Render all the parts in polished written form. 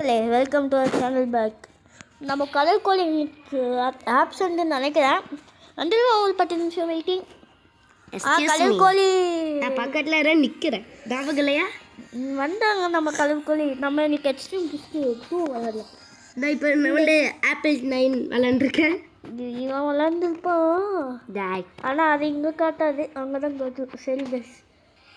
Welcome to our channel back. நம்ம colour கோலிங்க்கு option நினைக்கிறேன். வந்து ஒரு 10 நிமிஷம் வெயிட்டிங். கலர் கோலி நான் பக்கத்தில் நிற்கிறேன். தாவகலையா வந்தாங்க. நம்ம கலர் கோலி நம்ம இன்னைக்கு எக்ஸ்ட்ரீம் டூ விளையாடலாம். நான் இப்போ வந்து ஆப்பிள் 9 விளாண்டுருக்கேன். இவன் விளாண்டுருப்பான், ஆனால் அது இங்கே காட்டாது, அங்கே தான் காட்டு. சரி பஸ்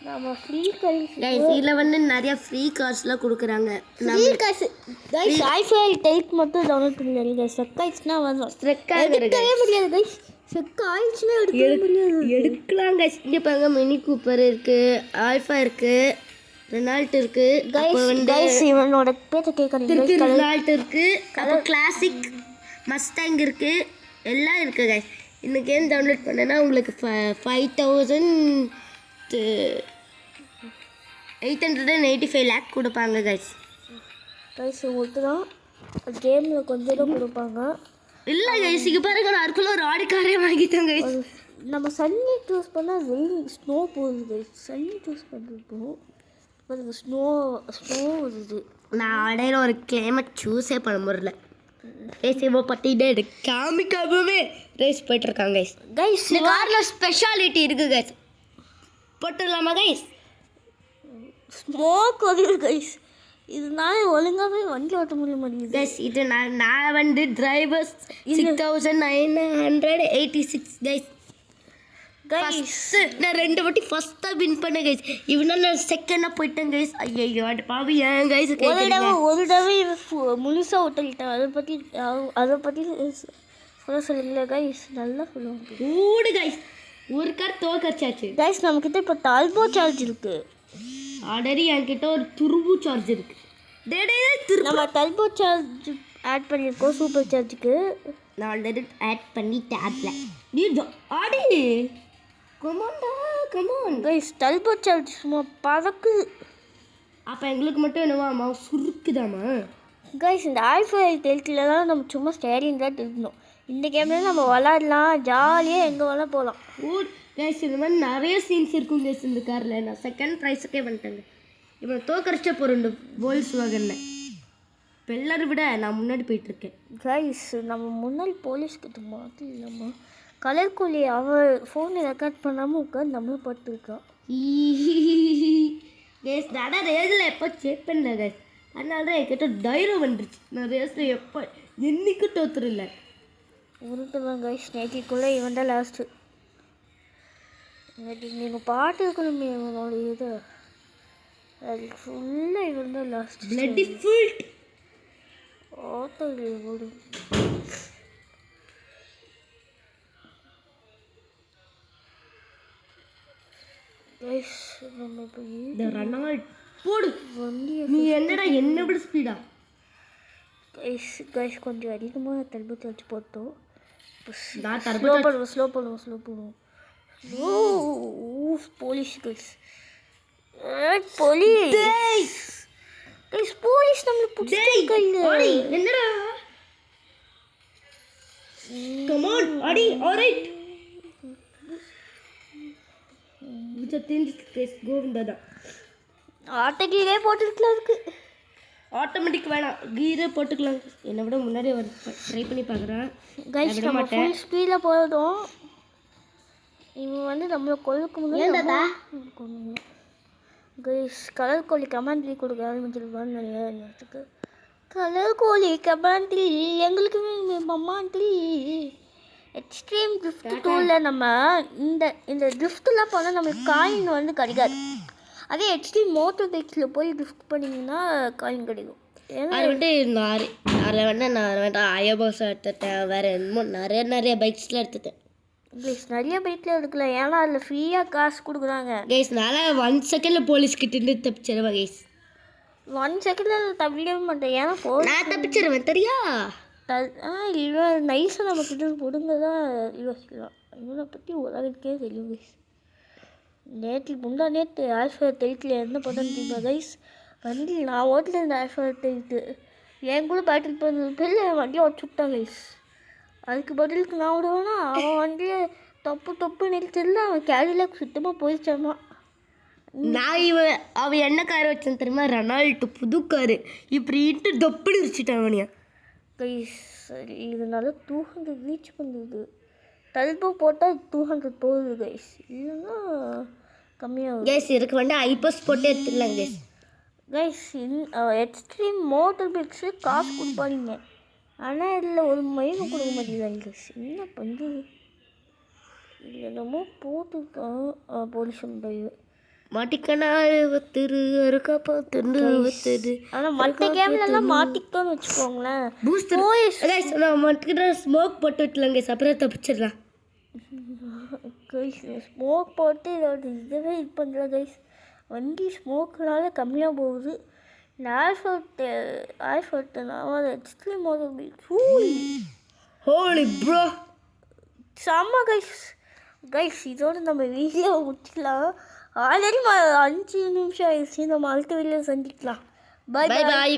நம்ம ஃப்ரீ கைஸ் இதில் வந்து நிறையா ஃப்ரீ கார்ஸ்லாம் கொடுக்குறாங்க. ஃப்ரீ காசு கைஸ் ஐஃபை டெல்க் மட்டும் டவுன்லோட் பண்ணி கைஸ். ஸ்ட்ரக் ஆயிடுச்சுன்னா வந்து எடுக்கவே முடியாது கைஸ். ஸ்ட்ரக் ஆயிடுச்சுன்னா எடுக்கவே முடியாது. எடுக்கலாம் கைஸ். இங்கே பாருங்க, மினி கூப்பர் இருக்குது, ஆல்ஃபா இருக்குது, ரெனால்ட் இருக்குது. கைஸ் இவனோட பேச்சை கேட்கறீங்க. ரெனால்ட் இருக்குது, அப்புறம் கிளாசிக் மஸ்டாங் இருக்குது, எல்லாம் இருக்குது கைஸ். இந்த கேம் டவுன்லோட் பண்ணேன்னா உங்களுக்கு 5,885 லேக் கொடுப்பாங்க கைஸ். கைஸ் உங்களுக்கு தான் கேமில் கொஞ்சம் தான் கொடுப்பாங்க. இல்லை கைஸ், இங்கே பாருங்க, நான் அதுக்குள்ள ஒரு ஆடிக்காரே வாங்கிட்டேன் கைஸ். நம்ம சன்னி சூஸ் பண்ணால் வெயில் ஸ்னோ போகுது கைஸ். சன்னி சூஸ் பண்ணுறப்போ பாருங்க ஸ்னோ வருது. நான் அடையிற ஒரு கிளைமேட் சூஸே பண்ண முடியல கைஸ். இப்போ பற்றிக்கிட்டே இருக்கு, காமிக்காமவே ரேஸ் போயிட்டுருக்காங்க கைஸ். கைஸ் இந்த காரில் ஸ்பெஷாலிட்டி இருக்குது கைஸ். போட்டுடலாமா கைஸ்? ஸ்மோக் வருது கைஸ். இதனால ஒழுங்காகவே வண்டி ஓட்ட முடிய மாட்டேங்குது கைஸ். இது நான் வந்து டிரைவர்ஸ் 6,986 கைஸ். நான் 2 வாட்டி ஃபஸ்ட்டாக வின் பண்ணேன் கைஸ். இவனால நான் செகண்டாக போயிட்டேன் கைஸ். ஐயோ அது பாவி ஏன் கைஸ். ஒரு தடவை முழுசாக ஓட்டிக்கிட்டேன். அதை பற்றி சொல்ல சொல்லுங்களா கைஸ்? நல்லா சொல்லுவாங்க. ஓடு கைஸ், ஒரு கார் தோக்கச்சாச்சு கைஸ். நம்மக்கிட்ட இப்போ டர்போ சார்ஜ் இருக்குது. ஆல்ரெடி என்கிட்ட ஒரு துருபு சார்ஜ் இருக்குது. நம்ம டர்போ சார்ஜ் ஆட் பண்ணியிருக்கோம் சூப்பர் சார்ஜுக்கு. நான் ஆல்ரெடி ஆட் பண்ணிட்டேன். ஆட்டில் நீ ஆடி கமாண்டா கமான் கைஸ். டர்போ சார்ஜ் சும்மா பறக்கு. அப்போ எங்களுக்கு மட்டும் என்னவாம்மா சுருக்குதாம்மா கைஸ்? இந்த ஆல்ஃபா டெல்ட்டில் தான் நம்ம சும்மா ஸ்டேரிங் தான் இருக்கணும். இந்த கேமில் நம்ம விளாட்லாம், ஜாலியாக எங்கே வேணால் போகலாம். கைஸ் இந்த மாதிரி நிறைய சீன்ஸ் இருக்கும் கைஸ் இந்த காரில். நான் செகண்ட் ப்ரைஸுக்கே வந்துட்டேங்க. இப்போ தோக்கரிச்ச போகிறேன் இந்த வோல்ஸ் வாகனில். இப்போ எல்லாரும் விட நான் முன்னாடி போயிட்டுருக்கேன் கைஸ். நம்ம முன்னாடி போலீஸ்கிட்ட மாற்றி நம்ம கலர் கோலி அவன் ஃபோனை ரெக்கார்ட் பண்ணாமல் உட்காந்து நம்மளும் பார்த்துருக்கான் கைஸ். நான் ரேஸில் எப்போ செக் பண்ணல கைஸ். அதனால தான் என்கிட்ட தைரியம் வந்துருச்சு. நான் ரேஸில் எப்போ என்னைக்கும் தோத்துருல உருட்டுவேன் கைஸ். நேற்றுக்குள்ளே இவன் தான் லாஸ்ட்டு. நீங்கள் பாட்டு இருக்கணுமே இவனோட இது. அது ஃபுல்லாக இவன் தான் லாஸ்ட். பிளட்டி ஃபுல்ட் ஓட்டல் ஓடும். கைஸ் நம்ம இப்போ இந்த ரெனால்ட் போடு வண்டியை. நீ என்னடா என்ன விட ஸ்பீடா? கைஸ் கொஞ்சம் அதிகமாக தடுப்பு வச்சு போட்டோம். நான் ஸ்லோ பண்ணுவோம். Police guys. போலீஸ் நம்மளை பிடிச்சிருக்காங்க. என்னடா கம் ஆன் அடி. ஆல்ரைட் கோவிந்தா ஆட்டோக்கே போட்டுக்கலாம். இருக்கு ஆட்டோமேட்டிக் வேணாம், கீரே போட்டுக்கலாம். என்னை விட முன்னாடி ஒரு ட்ரை பண்ணி பார்க்குறேன் கைஸ். நம்ம ஃபுல் ஸ்பீடில் போகிறதும் இவன் வந்து நம்மளை கொல்லுக்கு முன்னாடி கைஸ். கலர் கோலி கமாண்ட்ரி கொடுக்க ஆரம்பிச்சிருக்கான்னு நினைக்கிறதுக்கு. கலர் கோலி கமாண்ட்ரி எங்களுக்கு மம்மாண்ட்ரி எக்ஸ்ட்ரீம் கிஃப்ட் டூலில் நம்ம இந்த கிஃப்ட்லாம் போனால் நம்மளுக்கு காயின் வந்து கிடைக்காது. அதே எக்ஸ்ட்ரீம் மோட்டர் பைக்ஸில் போய் கிஃப்ட் பண்ணிங்கன்னா காயின் கிடைக்கும். ஏன்னா வந்துட்டு அதில் வந்து நான் வந்து ஐயபாஸ் எடுத்துட்டேன். வேறு என்னமோ நிறைய பைக்ஸ்லாம் எடுத்துட்டேன் கைஸ். நிறைய பைக்கில் எடுக்கல, ஏன்னா அதில் ஃப்ரீயாக காசு கொடுக்குறாங்க கைஸ். நான் 1 செகண்டில் போலீஸ்கிட்ட தப்பிச்சிருவேன் கைஸ். 1 செகண்டில் தப்பிக்கவே மாட்டேன், ஏன்னா நான் தப்பிச்சிருவேன் தெரியா. இவன் நைஸாக நம்ம கிட்ட கொடுங்க தான் யோசிக்கலாம். இவனை பற்றி உலகத்துக்கே தெரியும் கைஸ். நேற்று ஆல்ஃபா டெல்ட்டில் என்ன பண்ணன்னு தெரியுமா கைஸ்? வண்டி நான் ஓட்டில் இருந்த ஆல்ஃபா டெல்ட்டு என் கூட பேட்டில் பண்ணது இல்லை, வண்டியை ஓட்டு விட்டான் கைஸ். அதுக்கு பதிலுக்கு நான் விடுவேன்னா அவன் வண்டியை தொப்பு நிறுத்திடல. அவன் கேடிலாக் சுத்தமாக போயிடுச்சாமா. அவன் என்ன கார் வச்சான் தெரியுமா? ரெனால்ட்டு புது காரு. இப்படின்ட்டு தொப்படி வச்சுட்டான் அவனியா. கைஸ் சரி இதனால 200 ரீச் பண்ணுது. டல்போ போட்டால் 200 போகுது கைஸ், இல்லைன்னா கம்மியாகுது. கேஸ் இதுக்கு வந்து ஐபஸ் போட்டு எடுத்துடலாம் கேஸ். கைஸ் எக்ஸ்ட்ரீம் மோட்டர் பைக்ஸு காசு கொடுப்பாங்க, ஆனால் இதில் ஒரு மையம் கொடுக்க மாட்டேங்கிறாங்க கைஸ். என்ன பண்ணுறது? என்னமோ போட்டுருக்கான் போலீஸ் பையன் மாட்டிக்கனா 20 அறுக்காப்பா 90. ஆனால் மற்ற கேம்லலாம் மாட்டிக்கிட்டோன்னு வச்சுக்கோங்களேன். பூஸ்டர் கைஸ் நான் மாட்டிக்கிட்ட ஸ்மோக் போட்டு விட்டுலாம் கேஸ், அப்புறம் தப்பிச்சிடலாம். கைஸ் ஸ்மோக் போட்டு இதோட இதுவே இது பண்ணுறேன் கைஸ். வண்டி ஸ்மோக்குனால கம்மியாக போகுது. நான் எக்ஸ்ட்ரீம் மோட்டர் பைக் ஹோலி ப்ரோ செம்ம கைஸ் இதோட நம்ம வீடியோ முடிச்சிக்கலாம். ஆல்ரெடி 5 நிமிஷம் ஆயிடுச்சு. நம்ம அடுத்த வீடியோ சந்திக்கலாம். பாய் பாய்.